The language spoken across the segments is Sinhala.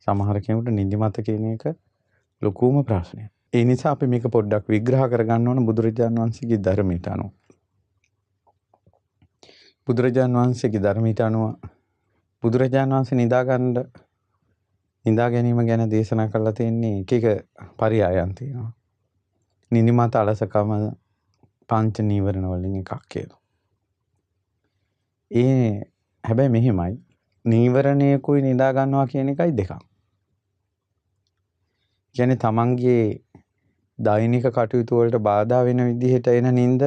සමහර කෙනෙකුට නිදිමත කියන එක ලොකුම ප්‍රශ්නයක්. ඒ නිසා අපි මේක පොඩ්ඩක් විග්‍රහ කරගන්න ඕන බුදුරජාණන් වහන්සේගේ ධර්මයට අනුව. බුදුරජාණන් වහන්සේගේ ධර්මයට අනුව බුදුරජාණන් වහන්සේ නිදා ගැනීම ගැන දේශනා කරලා තියෙන්නේ එක එක පරයයන් තියෙනවා. නිදිමත අලසකම පංච නීවරණ වලින් එකක් කියලා. හැබැයි මෙහිමයි නීවරණයකුයි නිදා ගන්නවා කියන එකයි දෙකක්. කියන්නේ තමන්ගේ දෛනික කටයුතු වලට බාධා වෙන විදිහට එන නිින්ද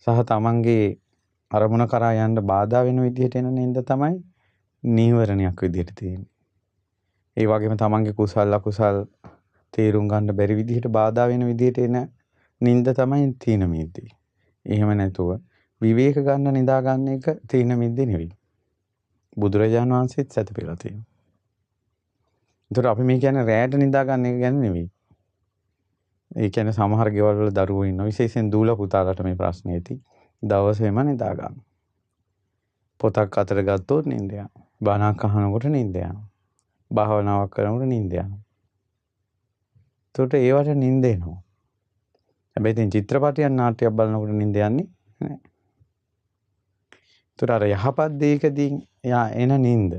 සහ තමන්ගේ අරමුණ කරා යන්න බාධා වෙන විදිහට එන නිින්ද තමයි නීවරණයක් විදිහට තියෙන්නේ. ඒ වගේම තමන්ගේ කුසල අකුසල් තේරුම් ගන්න බැරි විදිහට බාධා වෙන විදිහට එන නිින්ද තමයි තීන මිද්දේ. එහෙම නැතුව විවේක ගන්න නිදා ගන්න එක තීන මිද්දේ නෙවෙයි. බුදුරජාණන් වහන්සේත් සැතපෙලා තියෙනවා. ඒතර අපි මේ කියන්නේ රැයට නිදා ගන්න එක ගැන නෙවෙයි. ඒ කියන්නේ සමහර ගෙවල් වල දරුවෝ ඉන්නවා විශේෂයෙන් දූල පුතාලට මේ ප්‍රශ්නේ ඇති. දවසේම නිදා ගන්න. පොතක් අතට ගත්තොත් නිින්ද යනවා. බණක් අහනකොට නිින්ද යනවා. භාවනාවක් කරනකොට නිින්ද යනවා. ඒකට ඒවට නිින්ද එනවා. හැබැයි ඉතින් චිත්‍රපටයක් නාට්‍යයක් බලනකොට නිින්ද යන්නේ නැහැ. ඒතර අර යහපත් දෙයකදී එන නිින්ද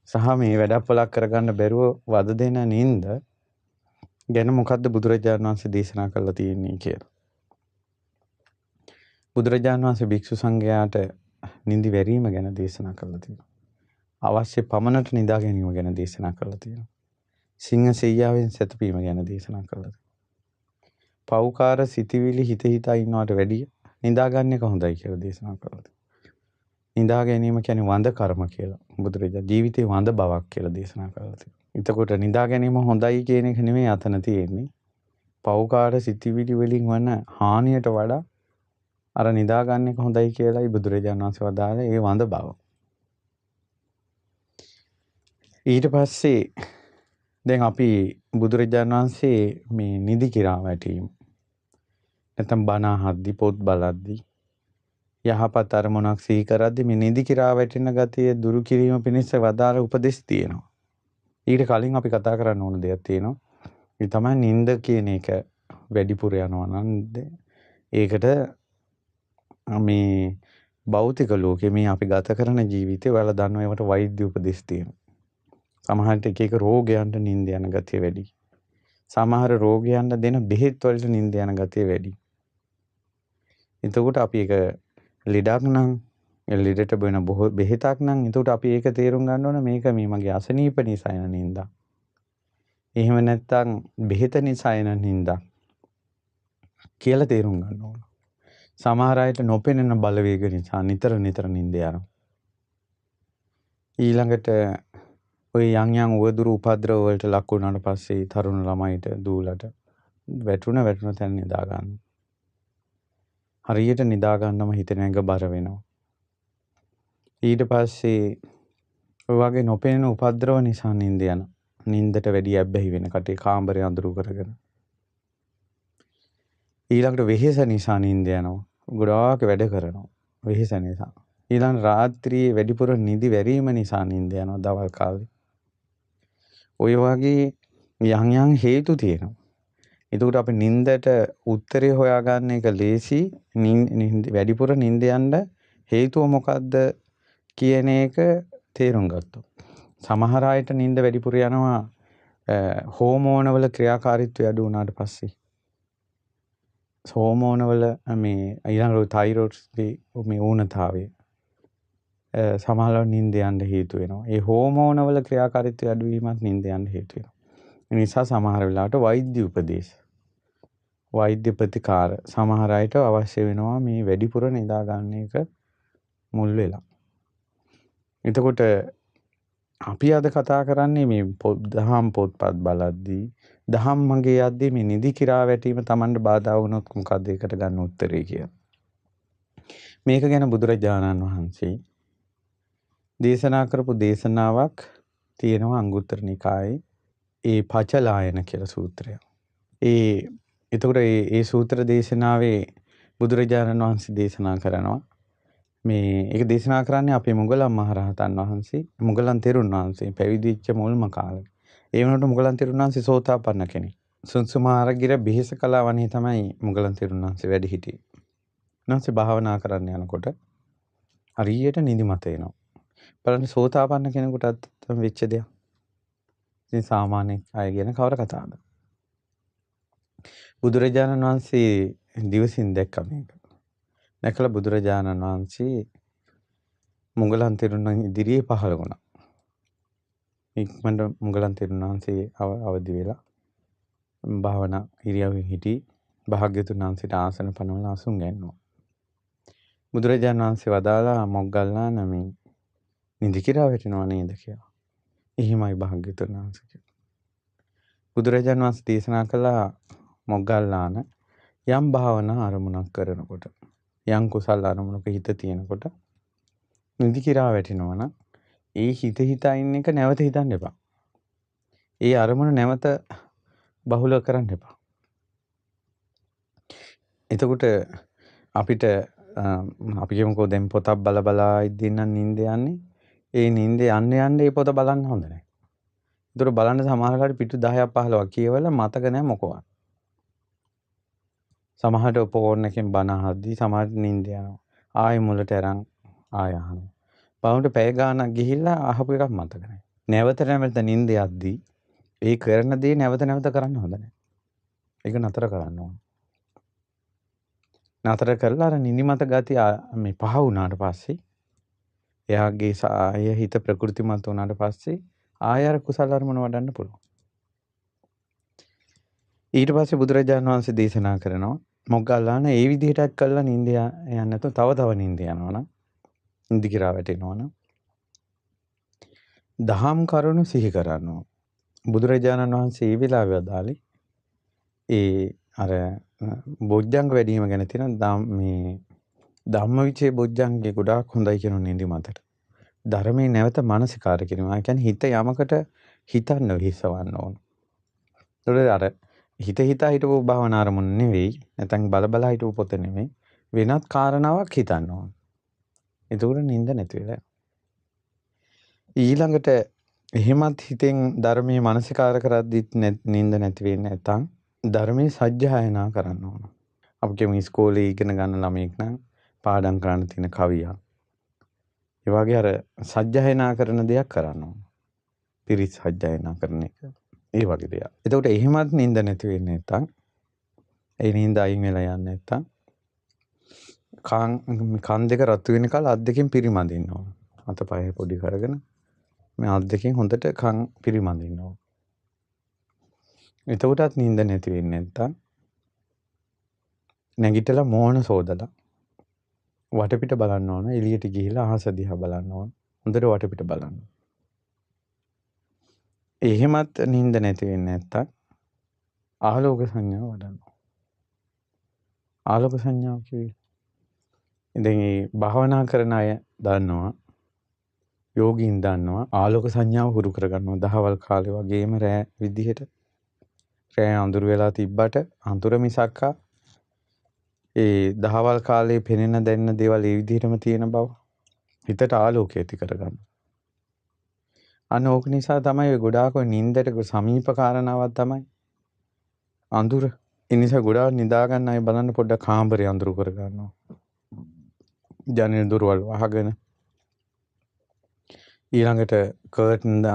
සහ මේ වැඩපොලක් කරගන්න බැරුව වද දෙන නිින්ද ගැන මොකද්ද බුදුරජාණන් වහන්සේ දේශනා කරලා තියෙන්නේ කියලා. බුදුරජාණන් වහන්සේ භික්ෂු සංඝයාට නිදි වැරීම ගැන දේශනා කරලා තියෙනවා. අවශ්‍ය පමණට නිදා ගැනීම ගැන දේශනා කරලා තියෙනවා. සිංහ සෙයියාවෙන් සැතපීම ගැන දේශනා කරලා තියෙනවා. පෞකාර සිටිවිලි හිතා ඉන්නවට වැඩිය නිදා ගන්න එක හොඳයි කියලා දේශනා කරලා තියෙනවා. නිදා ගැනීම කියන්නේ වඳ කර්ම කියලා. බුදුරජාණන් ජීවිතේ වඳ බවක් කියලා දේශනා කරලා තියෙනවා. එතකොට නිදා ගැනීම හොඳයි කියන එක නෙමෙයි අතන තියෙන්නේ. පෞකාර සිටිවිලි වලින් වන හානියට වඩා අර නිදා ගන්න එක හොඳයි කියලායි බුදුරජාණන් වහන්සේ වදාළේ ඒ වඳ බව. ඊට පස්සේ දැන් අපි බුදුරජාණන් වහන්සේ මේ නිදි කිරා වැටීම නැත්නම් බණ අහද්දි පොත් බලද්දි යහපත් අරමුණක් සිහි කරද්දි මේ නිදි කිරා වැටෙන ගතිය දුරු කිරීම පිණිස වදාළ උපදෙස් තියෙනවා. ඊට කලින් අපි කතා කරන්න ඕන දෙයක් තියෙනවා. ඒ තමයි නිින්ද කියන එක වැඩිපුර යනවා නම් ඒකට මේ භෞතික ලෝකේ මේ අපි ගත කරන ජීවිතේ වල දන්නවා ඒවට වෛද්‍ය උපදෙස් තියෙනවා. සමහරට එක රෝගයන්ට නිින්ද යන ගතිය වැඩි. සමහර රෝගයන්ට දෙන බෙහෙත් වලට නිින්ද යන ගතිය වැඩි. එතකොට අපි ඒක ලෙඩක් නම් ලෙඩට බෙන බෙහෙතක් නම් එතකොට අපි ඒක තේරුම් ගන්න ඕන මේක මේ මගේ අසනීප නිසා එන නිින්දක්. එහෙම නැත්නම් බෙහෙත නිසා එන නිින්දක් කියලා තේරුම් ගන්න ඕන. සමහර අයට නොපෙනෙන බලවේග නිසා නිතර නිින්ද යනවා. ඊළඟට ඔය යම් උවදුරු උපද්‍රව වලට ලක් වුණාට පස්සේ තරුණ ළමයිට දූලට වැටුණ තැන නිදා ගන්න. හරියට නිදා ගන්නම හිත නැග බර වෙනවා. ඊට පස්සේ ඔය වගේ නොපෙනෙන උපද්‍රව නිසා නිින්ද යන. නිින්දට වැඩි ඇබ්බැහි වෙන කටේ කාමරය අඳුරු කරගෙන. ඊළඟට වෙහෙස නිසා නිින්ද යනවා. ගොඩාක් වැඩ කරනවා. වෙහෙස නිසා. ඊළඟ රාත්‍රියේ වැඩිපුර නිදි වැරීම නිසා නිින්ද යනවා දවල් කාලේ. ඔය වගේ යම් හේතු තියෙනවා. එතකොට අපි නිින්දට උත්තරේ හොයාගන්න එක ලේසි. වැඩිපුර නිින්ද යන්න හේතුව මොකද්ද කියන එක තේරුම් ගත්තොත්. සමහර අයට නිින්ද වැඩිපුර යනවා හෝමෝන වල ක්‍රියාකාරීත්වය අඩු වුණාට පස්සේ. හෝමෝන වල මේ ඊළඟට තයිරොයිඩ් මේ ඌනතාවය සමහරව නිින්ද යන්න හේතු වෙනවා. ඒ හෝමෝන වල ක්‍රියාකාරීත්වය අඩු වීමත් නිින්ද යන්න හේතු වෙනවා. ඒ නිසා සමහර වෙලාවට වෛද්‍ය උපදේශ වෛද්‍ය ප්‍රතිකාර සමහර අයට අවශ්‍ය වෙනවා මේ වැඩිපුර නිදා ගන්න එක මුල් වෙලා. එතකොට අපි අද කතා කරන්නේ මේ දහම් පොත්පත් බලද්දී දහම් මගේ යද්දී මේ නිදි කිරා වැටීම Tamanට බාධා වුණොත් මොකද ඒකට ගන්න උත්තරේ කියලා. මේක ගැන බුදුරජාණන් වහන්සේ දේශනා කරපු දේශනාවක් තියෙනවා අංගුත්තර නිකායේ ඒ පචලායන කියලා සූත්‍රය. එතකොට ඒ සූත්‍ර දේශනාවේ බුදුරජාණන් වහන්සේ දේශනා කරනවා මේ ඒක දේශනා කරන්නේ අපේ මුගලන් මහරහතන් වහන්සේ, මුගලන් තෙරුන් වහන්සේ පැවිදි වෙච්ච මුල්ම කාලේ. ඒ වෙනකොට මුගලන් තෙරුන් වහන්සේ සෝතාපන්න කෙනෙක්. සුන්සුමාරගිර බිහිස කලා වනේ තමයි මුගලන් තෙරුන් වහන්සේ වැඩ හිටියේ. උන්වහන්සේ භාවනා කරන්න යනකොට හරියට නිදිමත එනවා. බලන්න සෝතාපන්න කෙනෙකුටත් වෙච්ච දෙයක්. ඉතින් සාමාන්‍ය අය ගැන කවර කතාවද? බුදුරජාණන් වහන්සේ දිවසින් දැක්ක මේක. දැකලා බුදුරජාණන් වහන්සේ මුගලන් තෙරුන් ඉදිරියේ පහළ වුණා. ඉක්මනට මුගලන් තෙරුන් වහන්සේ අවදි වෙලා භාවනා ඉරියව්වෙන් හිටි භාග්‍යතුන් වහන්සේට ආසන පනවලා අසුන් ගැන්නුවා. බුදුරජාණන් වහන්සේ වදාලා මොග්ගල්ලාන මේ නිදි කිරා වැටෙනව නේද කියලා. එහෙමයි භාග්‍යතුන් වහන්සේ. බුදුරජාණන් වහන්සේ දේශනා කළා මොග්ගල්ලාන යම් භාවනා අරමුණක් කරනකොට යම් කුසල අරමුණක හිත තියෙනකොට නිදි කිරා වැටෙනවා නම් ඒ හිත හිතා ඉන්න එක නැවත හිතන්න එපා. ඒ අරමුණ නැවත බහුල කරන්න එපා. එතකොට අපිට අපි කියමුකෝ දැන් පොතක් බලා ඉඳින්න නිින්ද යන්නේ. ඒ නිින්ද යන්න ඒ පොත බලන්න හොඳ නැහැ. ඒතර බලන්න සමහරකට පිටු 10ක් 15ක් කියවලා මතක නැහැ මොකවත්. සමහරට ෆෝන් එකෙන් බන අහද්දි සමහරට නිින්ද යනවා. ආයෙ මුලට අරන් ආය අහනවා. බලන්න පැය ගාණක් ගිහිල්ලා අහපු එකක් මතක නැහැ. නැවත නිින්ද යද්දි ඒ කරන දේ නැවත කරන්න හොඳ නැහැ. ඒක නතර කරන්න ඕන. නතර කරලා අර නිදිමත ගතිය මේ පහ වුණාට පස්සේ එයාගේ ආය හිත ප්‍රകൃතිමත් වුණාට පස්සේ ආය අර කුසල අරමුණ වඩන්න පුළුවන්. ඊට පස්සේ බුදුරජාණන් වහන්සේ දේශනා කරනවා මොග්ගල්ලාන ඒ විදිහටත් කළා නිින්ද යන්නේ නැතුව තව නිින්ද යනවනම් නිදි කිරා වැටෙනවනම් දහම් කරුණු සිහි කරනවා. බුදුරජාණන් වහන්සේ ඒ වෙලාවේ අදාළේ ඒ අර බොජ්ජංග වැඩිම ගැන තියෙන මේ ධම්මවිචේ බොජ්ජංගේ ගොඩාක් හොඳයි කියන නිදිමතට. ධර්මයේ නැවත මානසිකාර කිරීම. ඒ කියන්නේ හිත යමකට හිතන්න විහිසවන්න ඕන. ඒතකොට අර හිත හිතා හිටපු භාවනා අරමුණ නෙවෙයි, නැත්නම් බල හිටපු පොත නෙවෙයි, වෙනත් කාරණාවක් හිතන්න ඕන. ඒතකොට නිින්ද නැති වෙලා. ඊළඟට එහෙමත් හිතෙන් ධර්මයේ මානසිකාර කරද්දිත් නිින්ද නැති වෙන්නේ නැත්නම් ධර්මයේ සජ්ජායනා කරන්න ඕන. අපි කියමු ඉස්කෝලේ ඉගෙන ගන්න ළමයෙක් නම් පාඩම් කරන්න තියෙන කවියක්. ඒ වගේ අර සජ්ජායනා කරන දෙයක් කරන්න ඕන. පිරිත් සජ්ජායනා කරන එක. ඒ වගේ දෙයක්. එතකොට එහෙමත් නිින්ද නැති වෙන්නේ නැත්නම් ඒ නිින්ද අයින් වෙලා යන්නේ නැත්නම් කන් දෙක රතු වෙනකල් අත් දෙකෙන් පිරිමදින්න ඕන. අතපය පොඩි කරගෙන මේ අත් දෙකෙන් හොඳට කන් පිරිමදින්න ඕන. එතකොටත් නිින්ද නැති වෙන්නේ නැත්නම් නැගිටලා මෝහන සෝදලා වටපිට බලන්න ඕන. එළියට ගිහිලා අහස දිහා බලන්න ඕන. හොඳට වටපිට බලන්න. එහෙමත් නිින්ද නැති වෙන්නේ නැත්නම් ආලෝක සංඥාව වඩන්න. ආලෝක සංඥාව කිව්වේ ඉතින් මේ භාවනා කරන අය දන්නවා, යෝගීන් දන්නවා ආලෝක සංඥාව හුරු කරගන්නවා. දහවල් කාලේ වගේම රෑ විදිහට රෑ අඳුර වෙලා තිබ්බට අඳුර මිසක්කා ඒ දහවල් කාලේ පෙනෙන දැනෙන දේවල් ඒ විදිහටම තියෙන බව හිතට ආලෝකය ඇති කරගන්න. ඕක නිසා තමයි ගොඩාක් නිින්දට සමීප කාරණාවක් තමයි අඳුර. ඒ නිසා ගොඩාක් නිදා ගන්න අය බලන්න පොඩ්ඩක් කාමරේ අඳුර කරගන්නවා. ජනෙල් දොරවල් වහගෙන ඊළඟට කර්ටන්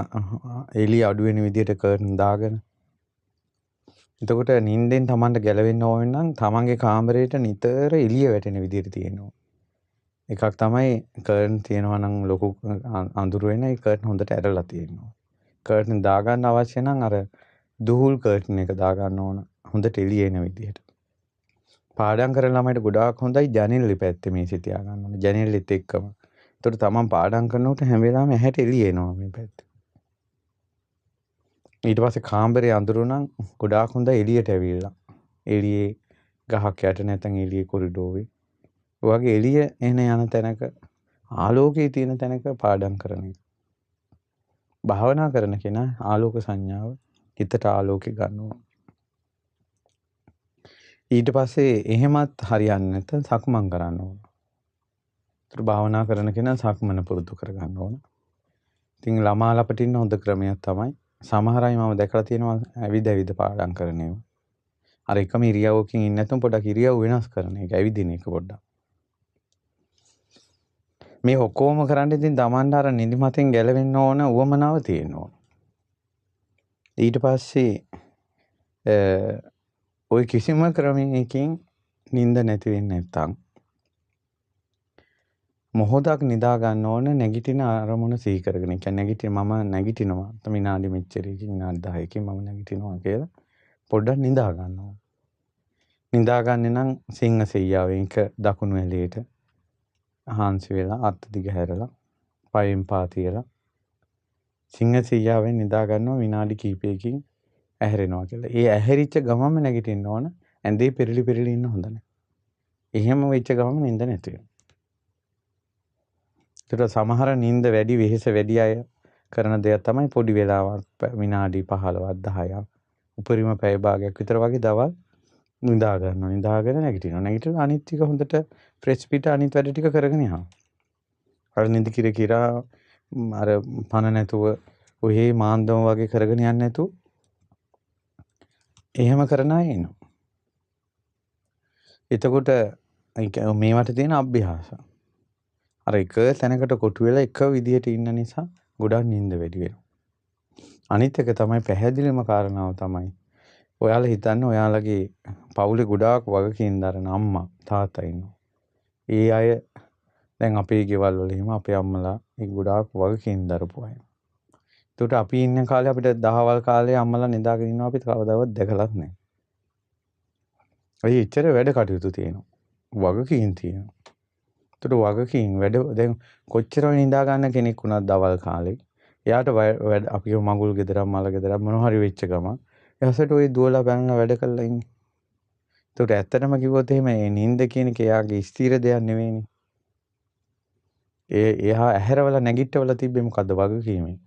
එළිය අඩු වෙන විදිහට කර්ටන් දාගෙන. එතකොට නිින්දෙන් Tamanට ගැලවෙන්න ඕන නම් Tamanගේ කාමරේට නිතර එළිය වැටෙන විදිහට තියෙනවා. එකක් තමයි කර්ටන් තියෙනවා නම් ලොකු අඳුර වෙන ඒ කර්ටන් හොඳට ඇරලා තියෙනවා. කර්ටන් දාගන්න අවශ්‍ය නම් අර දුහුල් කර්ටන් එක දාගන්න ඕන. හොඳට එළිය එන විදිහට. පාඩම් කරන ළමයිට ගොඩාක් හොඳයි ජනෙල් පැත්තේ මේසෙ තියාගන්න ඕනේ. ජනෙල්ෙත් එක්කම. ඒතකොට තමන් පාඩම් කරනකොට හැම වෙලාවෙම ඇහැට එළිය එනවා මේ පැත්තේ. ඊට පස්සේ කාමරේ අඳුර නම් ගොඩාක් හොඳයි එළියට ඇවිල්ලා. එළියේ ගහක් යට නැත්නම් එළියේ කොරිඩෝවේ. ඔයගේ එළිය එන යන තැනක ආලෝකයේ තියෙන තැනක පාඩම් කරන එක. භාවනා කරන කෙනා ආලෝක සංඥාව හිතට ආලෝකේ ගන්නවා. ඊට පස්සේ එහෙමත් හරියන්නේ නැත්නම් සක්මන් කරන්න ඕන. ඒතර භාවනා කරන කෙනා සක්මන පුරුදු කරගන්න ඕන. ඉතින් ළමා ළපට ඉන්න හොඳ ක්‍රමයක් තමයි සමහර අය මම දැකලා තියෙනවා ඇවිද ඇවිද පාඩම් කරන ඒවා. අර එකම ඉරියව්වකින් ඉන්නේ නැතුව පොඩක් ඉරියව් වෙනස් කරන එක. ඇවිදින එක පොඩ්ඩක්. මේ ඔක්කොම කරන්න ඉතින් Tamanට අර නිදිමතෙන් ගැලවෙන්න ඕන උවමනාව තියෙන්න ඕන. ඊට පස්සේ ওই කිසිම ක්‍රමයකින් නිින්ද නැති වෙන්නේ නැත්තම් මොහොතක් නිදා ගන්න ඕන නැගිටින අරමුණ සිහි කරගෙන. ඒ කියන්නේ මම නැගිටිනවා. විනාඩි මෙච්චරකින් විනාඩි 10කින් මම නැගිටිනවා කියලා පොඩ්ඩක් නිදා ගන්න ඕන. නිදා ගන්න නම් සිංහ සෙයියාවෙන් එක දකුණු ඇලේට හාන්සි වෙලා අත් දිග හැරලා පයෙන් පා තියලා සිංහ සෙයියාවෙන් නිදා ගන්නවා විනාඩි කිහිපයකින් ඇහැරෙනවා කියලා. ඒ ඇහැරිච්ච ගමම නැගිටින්න ඕන. ඇඳේ පෙරලි පෙරලි ඉන්න හොඳ නැහැ. එහෙම වෙච්ච ගමම නිින්ද නැති වෙනවා. ඒතර සමහර නිින්ද වැඩි වෙහෙස වැඩි අය කරන දෙයක් තමයි පොඩි වෙලාවක් විනාඩි 15ක් 10ක් උපරිම පැය භාගයක් විතර වගේ දවල් නිදා ගන්නවා. නිදාගෙන නැගිටිනවා. නැගිටින අනිත් ටික හොඳට ෆ්‍රෙෂ් පිට අනිත් වැඩ ටික කරගෙන යනවා. අර නිදි කිරා අර පණ නැතුව ඔහේ මාන්දම වගේ කරගෙන යන්නේ නැතුව එහෙම කරන අය ඉන්නවා. එතකොට මේවට තියෙන අභ්‍යාස. අර එක තැනකට කොටු වෙලා එක විදිහට ඉන්න නිසා ගොඩක් නිින්ද වැඩි වෙනවා. අනිත් එක තමයි පැහැදිලිම කාරණාව තමයි ඔයාලා හිතන්නේ ඔයාලගේ පවුලේ ගොඩාක් වගකීම් දරන අම්මා තාත්තා ඉන්නවා. ඒ අය දැන් අපේ ගෙවල් වල එහෙම අපේ අම්මලා ඒ ගොඩාක් වගකීම් දරපු අය. ඒකට අපි ඉන්න කාලේ අපිට දහවල් කාලේ අම්මලා නිදාගෙන ඉන්නවා අපි කවදාවත් දැකලත් නැහැ. ඒ ඉච්චර වැඩ කටයුතු තියෙනවා. වගකීම් තියෙනවා. ඒකට වගකීම් වැඩ දැන් කොච්චර නිදා ගන්න කෙනෙක් වුණත් දවල් කාලේ එයාට වැඩ අපි මඟුල් ගෙදරක් මල ගෙදරක් මොනවා හරි වෙච්ච ගමන් එයාසට ওই දුවලා බැනලා වැඩ කරලා ඉන්නේ. ඒකට ඇත්තටම කිව්වොත් එහෙම මේ නිින්ද කියන එක එයාගේ ස්ථිර දෙයක් නෙවෙයිනේ. එයා ඇහැරවල නැගිටවල තිබ්බේ මොකද්ද වගකීමෙන්.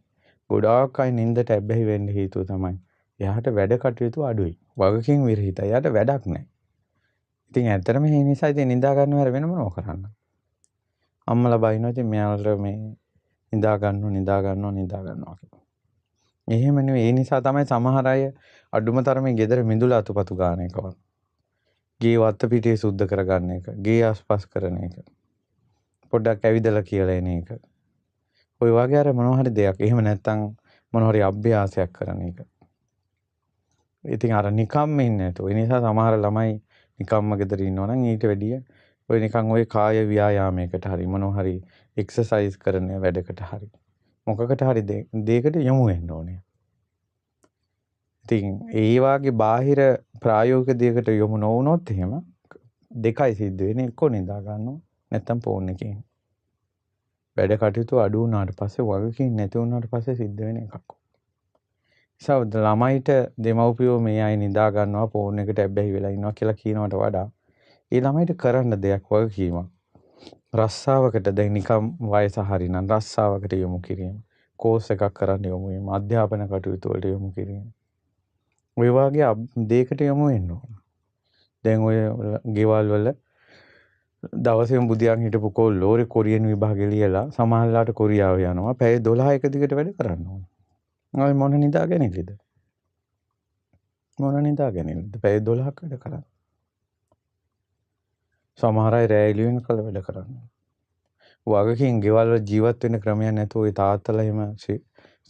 ගොඩාක් අය නිින්දට ඇබ්බැහි වෙන්න හේතුව තමයි එයාට වැඩ කටයුතු අඩුයි. වගකීම් විරහිතයි. එයාට වැඩක් නැහැ. ඉතින් ඇත්තටම මේ නිසා ඉතින් නිදා ගන්නව හැර වෙන මොනව කරන්න. අම්මලා බයිනවා ඉතින් මෙයාලට මේ නිදා ගන්නවා කියලා. එහෙම නෙවෙයි. ඒ නිසා තමයි සමහර අය අඩුම තරමේ ගෙදර මිදුල අතුපතු ගන්න එකවත්. ගේ වත්ත පිටේ සුද්ධ කරගන්න එක. ගේ ආස්පස් කරන එක. පොඩ්ඩක් ඇවිදලා කියලා එන එක. ඔය වගේ අර මොනවා හරි දෙයක්. එහෙම නැත්නම් මොනවා හරි අභ්‍යාසයක් කරන එක. ඉතින් අර නිකම්ම ඉන්නේ නැතු. ඒ නිසා සමහර ළමයි නිකම්ම ගෙදර ඉන්නවා නම් ඊට වැඩිය ඔය නිකන් ඔය කාය ව්‍යායාමයකට හරි මොනවා හරි එක්සර්සයිස් කරන වැඩකට හරි මොකකට හරි දෙයකට යොමු වෙන්න ඕනේ. ඉතින් ඒ වාගේ බාහිර ප්‍රායෝගික දෙයකට යොමු නොවුනොත් එහෙම දෙකයි සිද්ධ වෙන්නේ. එක්ක නිදා ගන්නවා නැත්නම් ෆෝන් එකේ. වැඩ කටයුතු අඩු වුණාට පස්සේ වගකීම් නැති වුණාට පස්සේ සිද්ධ වෙන එකක්. ඒසවද ළමයිට දෙමව්පියෝ මේ අය නිදා ගන්නවා ෆෝන් එකට ඇබ්බැහි වෙලා ඉන්නවා කියලා කියනවට වඩා ඒ ළමයිට කරන්න දෙයක් වගකීමක්. රස්සාවකට දැන් නිකම් වයස හරිනම් රස්සාවකට යොමු කිරීම. කෝස් එකක් කරන්න යොමු වීම. අධ්‍යාපන කටයුතු වලට යොමු කිරීම. ඔය වගේ දෙයකට යොමු වෙන්න ඕන. දැන් ඔය ගෙවල් වල දවසෙම බුදියන් හිටපු කොල්ලෝ කොරියන් විභාගෙ ලියලා සමහරලාට කොරියාව යනවා. පැය 12 එක දිගට වැඩ කරන්න ඕන. ඔය මොන නිදාගෙනද? පැය 12ක් වැඩ කරන්න. සමහර අය රැය එළියෙන් කළ වැඩ කරන්නේ. වගකීම් ගෙවල් වල ජීවත් වෙන ක්‍රමයක් නැතුව ඔය තාත්තලා එහෙම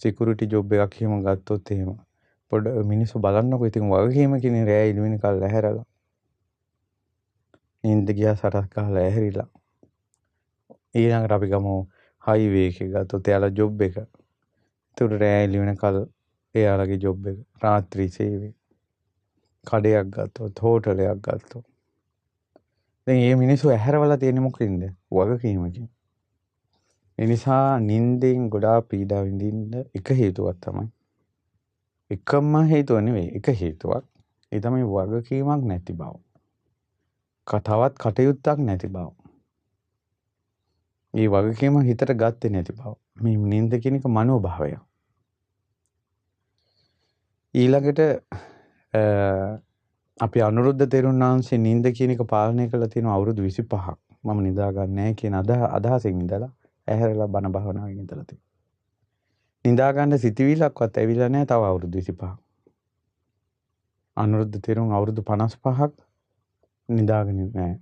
සිකියුරිටි ජොබ් එකක් එහෙම ගත්තොත් එහෙම පොඩ මිනිස්සු බලන්නකෝ. ඉතින් වගකීම කියන්නේ රැය එළියෙන් කළ ඇහැරලා නින්ද ගියා සටහන් ගහලා ඇහැරිලා ඊළඟට අපි ගමු හයිවේ එකේ ගත්තොත් එයාලා ජොබ් එක. ඒතර රැය එළියෙන් කළ එයාලගේ ජොබ් එක රාත්‍රී සේවය. කඩයක් ගත්තොත් හෝටලයක් ගත්තොත් දැන් මේ මිනිස්සු ඇහැරවලා තියෙන්නේ මොකකින්ද? වගකීමකින්. ඒ නිසා නිින්දෙන් ගොඩාක් පීඩා විඳින්න එක හේතුවක් තමයි. එකම හේතුව නෙවෙයි එක හේතුවක්. ඒ තමයි වගකීමක් නැති බව. තවත් කටයුත්තක් නැති බව. මේ වගකීම හිතට ගත්තේ නැති බව. මේ නිින්ද කියන එක මනෝභාවය. ඊළඟට අපි අනුරුද්ධ තෙරුන් වහන්සේ නිින්ද කියන එක පාලනය කරලා තියෙනවා අවුරුදු 25ක්. මම නිදා ගන්න නැහැ කියන අදහසින් ඉඳලා ඇහැරලා බණ භාවනාවෙන් ඉඳලා තියෙනවා. නිදා ගන්න සිතවිල්ලක්වත් ඇවිල්ලා නැහැ තව අවුරුදු 25ක්. අනුරුද්ධ තෙරුන් අවුරුදු 55ක් නිදාගෙන නැහැ.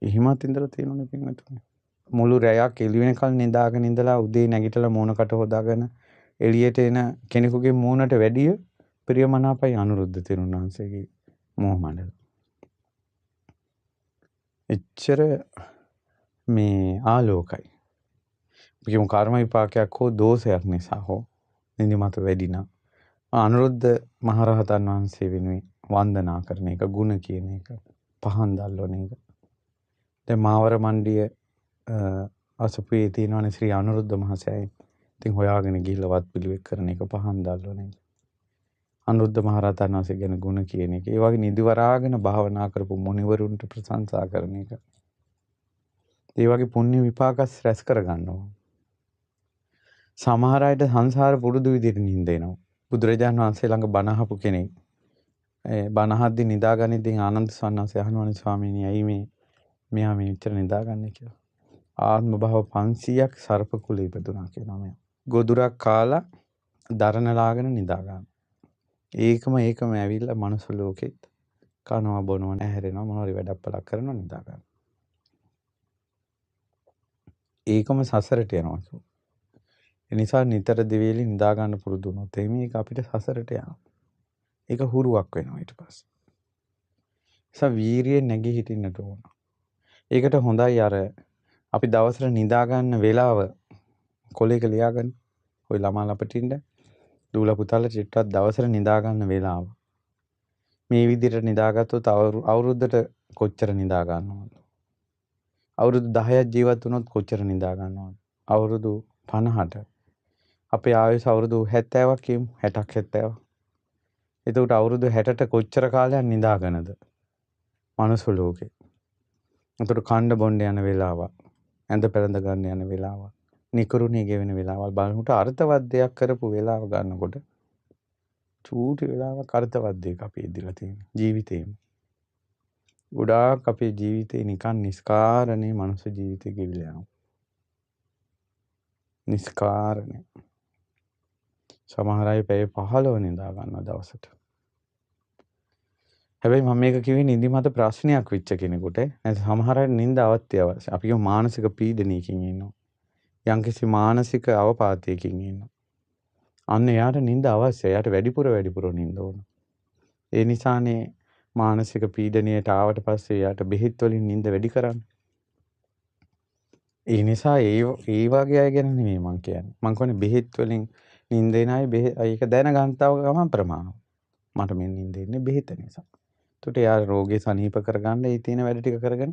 එහෙමත් ඉඳලා තියෙනවනේ පින්වතුනි. මුළු රැයක් එළි වෙනකල් නිදාගෙන ඉඳලා උදේ නැගිටලා මූණකට හොදාගෙන එළියට එන කෙනෙකුගේ මූණට වැඩිය ප්‍රියමනාපයි අනුරුද්ධ තෙරුන් වහන්සේගේ මෝහ මණ්ඩල. එච්චර මේ ආලෝකයි. කියමු කර්ම විපාකයක් හෝ දෝෂයක් නිසා හෝ නිදිමත වැඩි නම් අනුරුද්ධ මහරහතන් වහන්සේ වෙනුවෙන් වන්දනා කරන එක, ගුණ කියන එක, පහන් දැල්වන එක. දැන් මාවර මණ්ඩිය අසපුවේ තියෙනවනේ ශ්‍රී අනුරුද්ධ මහසෑය. ඉතින් හොයාගෙන ගිහිල්ලා වත් පිළිවෙත් කරන එක, පහන් දැල්වන එක. අනුරුද්ධ මහරහතන් වහන්සේ ගැන ගුණ කියන එක. ඒ වගේ නිදිවරාගෙන භාවනා කරපු මුනිවරුන්ට ප්‍රශංසා කරන එක. ඒ වගේ පුණ්‍ය විපාකස් රැස් කරගන්නවා. සමහර අයට සංසාර පුරුදු විදිහට නිින්ද එනවා. බුදුරජාණන් වහන්සේ ළඟ බණ අහපු කෙනෙක් බණ අහද්දි නිදාගනිද්දී ආනන්ද සවන්නාසේ අහනවනේ ස්වාමීනි ඇයි මෙයා මෙච්චර නිදාගන්නේ කියලා. ආත්ම භාව 500ක් සර්ප කුලේ ඉපදුනා කියනවා මෙයා. ගොදුරක් කාලා දරණලාගෙන නිදා ගන්න. ඒකම ඇවිල්ලා මනුස්ස ලෝකෙත් කනවා බොනවා නැහැරෙනවා මොනවාරි වැඩක්පලක් කරනවා නිදා ගන්න. ඒකම සසරට යනවා. ඒ නිසා නිතර දෙවිලි නිදා ගන්න පුරුදු වුණොත් මේක අපිට සසරට යනවා. ඒක හුරුවක් වෙනවා ඊට පස්සේ. නිසා වීරිය නැගී හිටින්නට ඕන. ඒකට හොඳයි අර අපි දවසට නිදා ගන්න වෙලාව කොලේක ලියාගන්න. ඔය ළමා ලපටින්ද දූල පුතාලා චිත්තත් දවසට නිදා ගන්න වෙලාව. මේ විදිහට නිදාගත්තොත් අවුරුද්දට කොච්චර නිදා ගන්නවද? අවුරුදු 10ක් ජීවත් වුණොත් කොච්චර නිදා ගන්නවද? අවුරුදු 50ට අපේ ආයුෂ අවුරුදු 70ක් කියමු 60ක් 70ක්. එතකොට අවුරුදු 60ට කොච්චර කාලයක් නිදාගනද? මනුස්ස ලෝකේ. එතකොට කණ්ඩ බොණ්ඩ යන වෙලාවක්, ඇඳ පැළඳ ගන්න යන වෙලාවක්, නිකරුණේ ගෙවෙන වෙලාවල් බලනකොට අර්ථවත් දෙයක් කරපු වෙලාව ගන්නකොට චූටි වෙලාවක් අර්ථවත් දෙයක් අපි ඉදිරියලා තියෙනවා ජීවිතේම. ගොඩාක් අපේ ජීවිතේ නිකන් නිස්කාරණේ මනුස්ස ජීවිතේ ගෙවිලා යනවා. නිස්කාරණේ. සමහර අය පැය 15 නිදා ගන්නවා දවසට. හැබැයි මම මේක කිව්වේ නිදිමත ප්‍රශ්නයක් වෙච්ච කෙනෙකුට. නැත්නම් සමහර අය නිින්ද අවශ්‍යයි. අපි කියමු මානසික පීඩනයකින් ඉන්නවා. යම්කිසි මානසික අවපාතයකින් ඉන්නවා. අන්න එයාට නිින්ද අවශ්‍යයි. එයාට වැඩිපුර නිින්ද ඕන. ඒ නිසානේ මානසික පීඩනයට ආවට පස්සේ එයාට බෙහෙත් වලින් නිින්ද වැඩි කරන්නේ. ඒ නිසා ඒ වගේ අය ගැන නෙමෙයි මම කියන්නේ. මම කියන්නේ බෙහෙත් වලින් නිින්ද එන අය ඒක දැනගන්තාව ගමන් ප්‍රමාණවත්. මට මේ නිින්ද එන්නේ බෙහෙත නිසා. එතකොට එයා රෝගේ සනීප කරගන්න ඒ තියෙන වැඩ ටික කරගෙන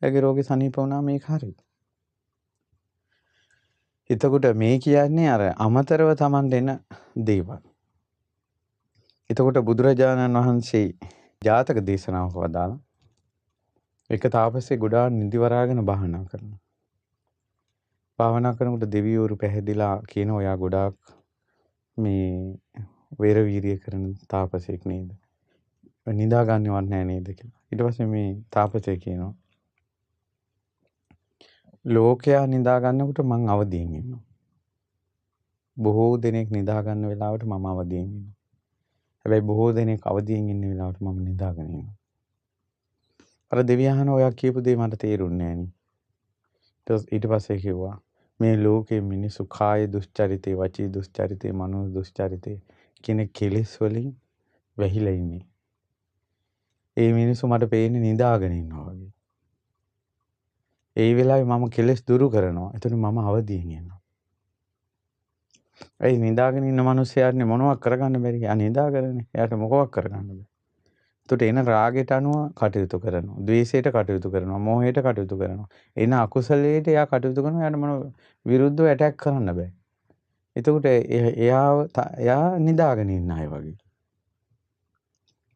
එයාගේ රෝගේ සනීප වුණා මේක හරියි. එතකොට මේ කියන්නේ අර අමතරව Taman දෙන දේවල්. එතකොට බුදුරජාණන් වහන්සේ ජාතක දේශනාවක වදාළා එක තාපසේ ගොඩාක් නිදිවරාගෙන භාවනා කරනවා. භාවනා කරනකොට දෙවිවරු පැහැදිලා කියන ඔයා ගොඩාක් මේ වේර වීරිය කරන තාපසෙක් නේද? නිදා ගන්නවත් නැහැ නේද කියලා. ඊට පස්සේ මේ තාපසය කියනවා ලෝකයා නිදා ගන්නකොට මං අවදියෙන් ඉන්නවා. බොහෝ දෙනෙක් නිදා ගන්න වෙලාවට මම අවදියෙන් ඉන්නවා. හැබැයි බොහෝ දෙනෙක් අවදියෙන් ඉන්න වෙලාවට මම නිදාගෙන ඉන්නවා. අර දෙවියන් ඔයා කියපු දේ මට තේරුන්නේ නැහැ ඊට පස්සේ කිව්වා මේ ලෝකයේ මිනිස්සු කාය දුස්චරිතේ, වචී දුස්චරිතේ, මනෝ දුස්චරිතේ කියන කෙලෙස් වලින් වැහිලා ඉන්නේ. ඒ මිනිස්සු මට පේන්නේ නිදාගෙන ඉන්නවා වගේ. ඒ වෙලාවේ මම කෙලෙස් දුරු කරනවා. එතකොට මම අවදියෙන් ඉන්නවා. ඒ නිදාගෙන ඉන්න මිනිස්සයානේ මොනවක් කරගන්න බැරි. යා නිදාගරනේ. එයාට මොකවක් කරගන්න බෑ. එතකොට එන රාගයට අනුව කටයුතු කරනවා. ද්වේෂයට කටයුතු කරනවා. මෝහයට කටයුතු කරනවා. එන අකුසලයට එයා කටයුතු කරනවා. එයාට මොන විරුද්ධව ඇටැක් කරන්න බෑ. එතකොට එයා නිදාගෙන ඉන්න අය වගේ.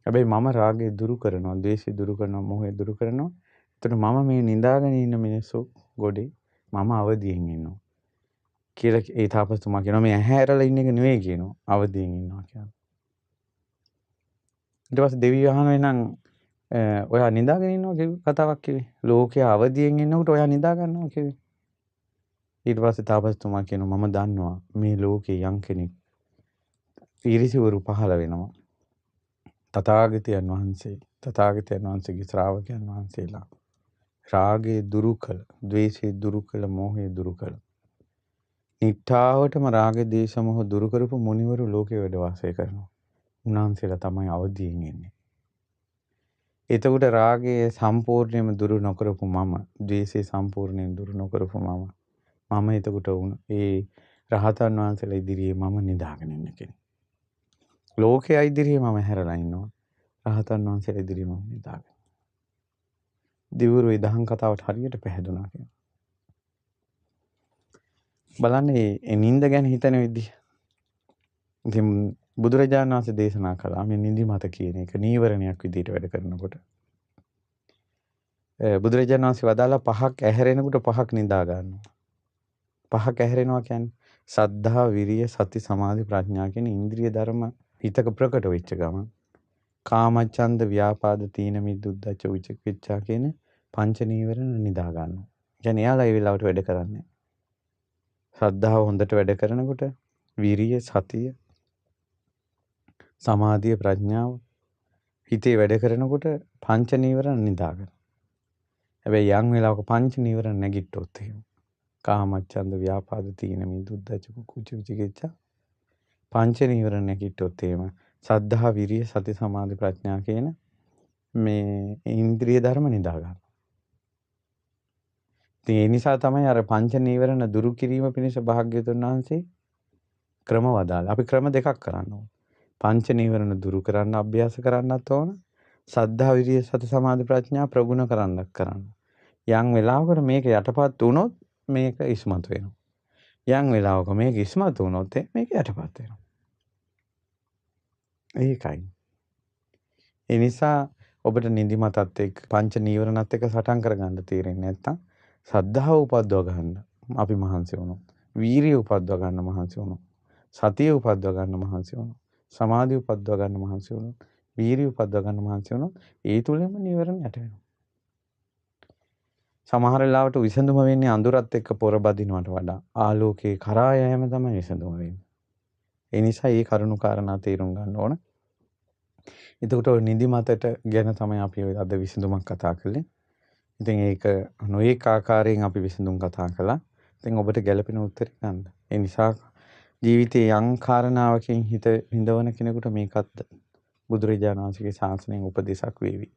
හැබැයි මම රාගය දුරු කරනවා, ද්වේෂය දුරු කරනවා, මෝහය දුරු කරනවා. එතකොට මම මේ නිදාගෙන ඉන්න මිනිස්සු ගොඩේ මම අවදියෙන් ඉන්නවා. කියලා ඒ තාපසතුමා කියනවා මේ ඇහැ ඇරලා ඉන්න එක නෙවෙයි කියනවා. අවදියෙන් ඉන්නවා කියනවා. ඊට පස්සේ දෙවියෝ අහනවා එහෙනම් ඔයා නිදාගෙන ඉන්නවා කිව්ව කතාවක් කිව්වේ. ලෝකයේ අවදියෙන් ඉන්නකොට ඔයා නිදා ගන්නවා කිව්වේ. ඊට පස්සේ තාපසතුමා කියනවා මම දන්නවා මේ ලෝකේ යම් කෙනෙක් ඊරිසිවරු පහළ වෙනවා. තථාගතයන් වහන්සේගේ ශ්‍රාවකයන් වහන්සේලා රාගේ දුරු කළ, ද්වේෂේ දුරු කළ, මෝහේ දුරු කළ. නිට්ඨාවටම රාගේ දේශ මොහ දුරු කරපු මුනිවරු ලෝකේ වැඩ වාසය කරනවා. උන්වහන්සේලා තමයි අවදියෙන් ඉන්නේ. එතකොට රාගය සම්පූර්ණයෙන්ම දුරු නොකරපු මම, ද්වේෂය සම්පූර්ණයෙන් දුරු නොකරපු මම එතකොට ඒ රහතන් වහන්සේලා ඉදිරියේ මම නිදාගෙන ඉන්න කෙනෙක්. ලෝකයේ ඉදිරියේ මම හැරලා ඉන්නවා. රහතන් වහන්සේලා ඉදිරියේ මම නිදාගෙන. දිවුරු ඒ දහම් කතාවට හරියට පැහැදුනා කියනවා. බලන්න මේ නිින්ද ගැන හිතන විදිහ. ඉතින් බුදුරජාණන් වහන්සේ දේශනා කළා මේ නිදිමත කියන එක නීවරණයක් විදිහට වැඩ කරනකොට. බුදුරජාණන් වහන්සේ වදාලා පහක් ඇහැරෙනකොට පහක් නිදා ගන්නවා. පහක් ඇහැරෙනවා කියන්නේ සද්ධා, විරිය, සති, සමාධි, ප්‍රඥා කියන ඉන්ද්‍රිය ධර්ම හිතක ප්‍රකට වෙච්ච ගමන් කාමච්ඡන්ද, ව්‍යාපාද, තීන මිද්ද, උද්ධච්ච, විචිකිච්ඡා කියන පංච නීවරණ නිදා ගන්නවා. කියන්නේ එයාලා ඒ වෙලාවට වැඩ කරන්නේ. ශ්‍රද්ධාව හොඳට වැඩ කරනකොට විරිය, සතිය, සමාධිය, ප්‍රඥාව හිතේ වැඩ කරනකොට පංච නීවරණ නිදා ගන්න. හැබැයි යම් වෙලාවක පංච නීවරණ නැගිට්ටොත් එහෙම කාමච්ඡන්ද, ව්‍යාපාද, තීන මිද්ද, උද්ධච්ච, කුච්ච, විචිකිච්ඡා පංච නීවරණ නැගිට්ටොත් එහෙම ශ්‍රද්ධා, විරිය, සති, සමාධි, ප්‍රඥා කියන මේ ඉන්ද්‍රිය ධර්ම නිදා ගන්න. ඉතින් ඒ නිසා තමයි අර පංච නීවරණ දුරු කිරීම පිණිස භාග්‍යවතුන් වහන්සේ ක්‍රම වදාළා. අපි ක්‍රම දෙකක් කරන්න ඕන. පංච නීවරණ දුරු කරන්න අභ්‍යාස කරන්නත් ඕන. සද්ධා, විරිය, සති, සමාධි, ප්‍රඥා ප්‍රගුණ කරන්නත් කරන්න. යම් වෙලාවකට මේක යටපත් වුණොත් මේක ඉස්මතු වෙනවා. යම් වෙලාවක මේක ඉස්මතු වුණොත් මේක යටපත් වෙනවා. ඒකයි. ඒ නිසා ඔබට නිදිමතත් එක්ක පංච නීවරණත් එක්ක සටන් කරගන්න තීරෙන්නේ නැත්නම් සද්ධාව උපද්දව ගන්න අපි මහන්සි වුණොත්. වීරිය උපද්දව ගන්න මහන්සි වුණොත්. සතිය උපද්දව ගන්න මහන්සි වුණොත්. සමාධිය උපද්දව ගන්න මහන්සි වුණොත්. වීරිය උපද්දව ගන්න මහන්සි වුණොත් ඒ තුලින්ම නීවරණ යට වෙනවා. සමහර වෙලාවට විසඳුම වෙන්නේ අඳුරත් එක්ක පොර බදිනවට වඩා ආලෝකයේ කරා යෑම තමයි විසඳුම වෙන්නේ. ඒ නිසා මේ කරුණු කාරණා තේරුම් ගන්න ඕන. එතකොට නිදිමතට ගැන තමයි අපි අද විසඳුමක් කතා කළේ. ඉතින් ඒක නොඑක ආකාරයෙන් අපි විසඳුම් කතා කළා. ඉතින් ඔබට ගැළපෙන උත්තරේ ගන්න. ඒ නිසා ජීවිතයේ යම් කාරණාවකින් හිත විඳවන කෙනෙකුට මේකත් බුදුරජාණන් වහන්සේගේ ශාසනයෙන් උපදේශක් වේවි.